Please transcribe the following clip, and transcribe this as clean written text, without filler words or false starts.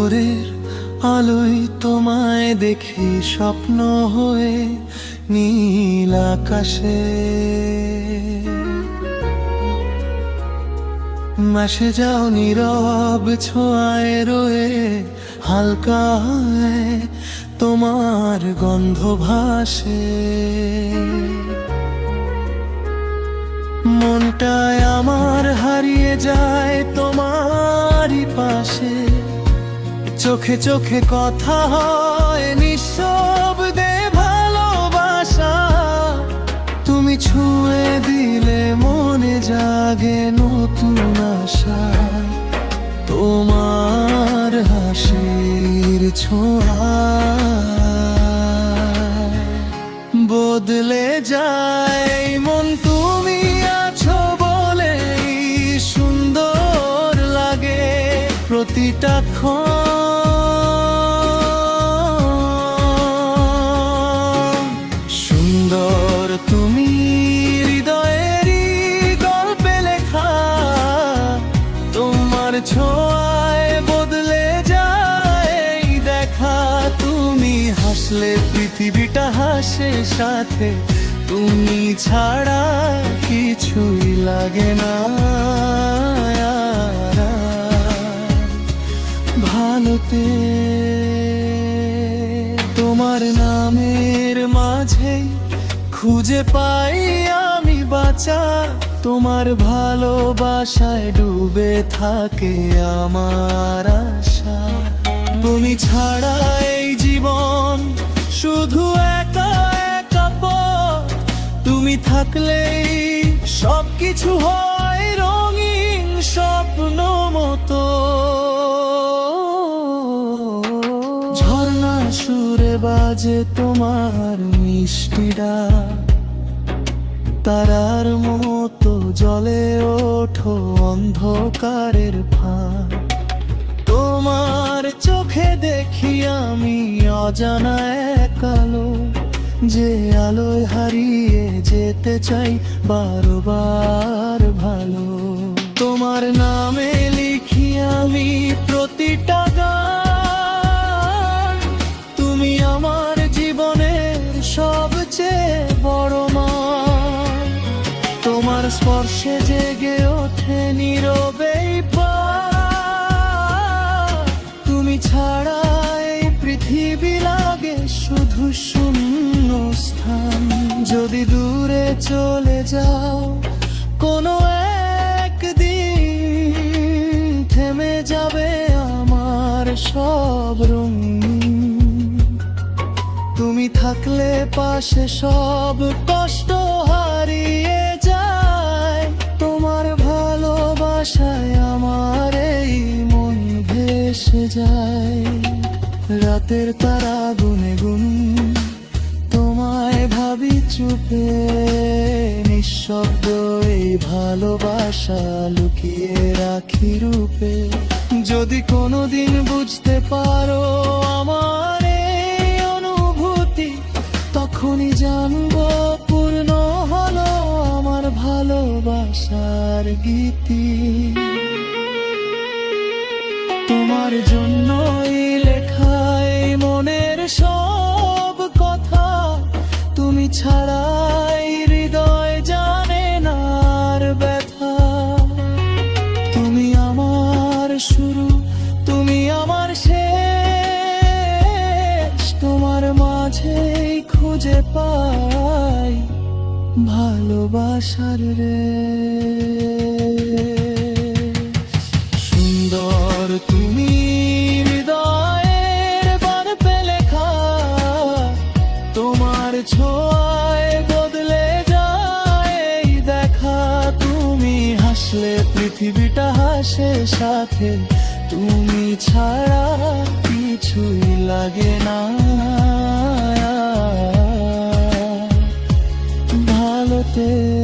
ভোরের আলোয় তোমায় দেখি স্বপ্ন হয়ে নীল আকাশে। মাসে যাও নীরব ছোঁয়ায় রয়ে, হালকা হয় তোমার গন্ধ ভাসে। মনটায় আমার হারিয়ে যায় তোমারই পাশে। চোখে চোখে কথা হয় নিঃশব্দে ভালোবাসা। তুমি ছুঁয়ে দিলে মনে জাগে নতুন আশা। তোমার হাসির ছোঁয়ায় বদলে যায় মন। তুমি আছো বলেই সুন্দর লাগে প্রতিটা ক্ষণ। সুন্দর তুমি হৃদয়েরই গল্পে লেখা। তোমার ছোঁয়ায় বদলে যায় এই দেখা। তুমি হাসলে পৃথিবীটা হাসে সাথে। তুমি ছাড়া কিছুই লাগে না ভালোতে। তোমার নামের মাঝে খুঁজে পাই আমি বাঁচা। তোমার ভালোবাসায় ডুবে থাকে আমার আশা। তুমি ছাড়া এই জীবন শুধু একা একা পথ। তুমি থাকলেই সবকিছু হয় রঙিন স্বপ্ন মতো। ঝর্ণা সুরে বাজে তোমার মিষ্টি ডাক। তারার মতো জ্বলে ওঠো অন্ধকারের ফাঁক। তোমার চোখে দেখি আমি অজানা এক আলো। যে আলোয় হারিয়ে যেতে চাই বারবার ভালো। তোমার নামে লিখি আমি প্রতিটা গান। তুমি আমার জীবনের সবচেয়ে বড় মান। তোমার স্পর্শে জেগে ওঠে নীরবেই প্রাণ। তুমি ছাড়া এই পৃথিবী লাগে শুধু শূন্য স্থান। যদি দূরে চলে যাও কোনো একদিন, থেমে যাবে আমার সব রঙিন। তুমি থাকলে পাশে সব কষ্ট হারিয়ে যায়। তোমার ভালোবাসায় আমার এই মন ভেসে যায়। রাতের তারা গুনে গুন তোমায় ভাবি চুপে। নিঃশব্দ এই ভালোবাসা লুকিয়ে রাখি রূপে। যদি কোনোদিন বুঝতে পারো আমার এই অনুভূতি, তখনই জানবো পূর্ণ হলো আমার ভালোবাসার গীতি। তোমার জন্যই লেখা এই মনের সব কথা। তুমি ছাড়াই হৃদয় জানে না আর ব্যথা। তুমি আমার শুরু, তুমি আমার শেষ। তোমার মাঝেই খুঁজে পাই ভালোবাসার রে। সুন্দর তুমি হৃদয়ের গল্পে লেখা। তোমার ছোঁয়ায় বদলে যায় এই দেখা। তুমি হাসলে পৃথিবীটা হাসে সাথে। তুমি ছাড়া কিছুই লাগে না ভালোতে।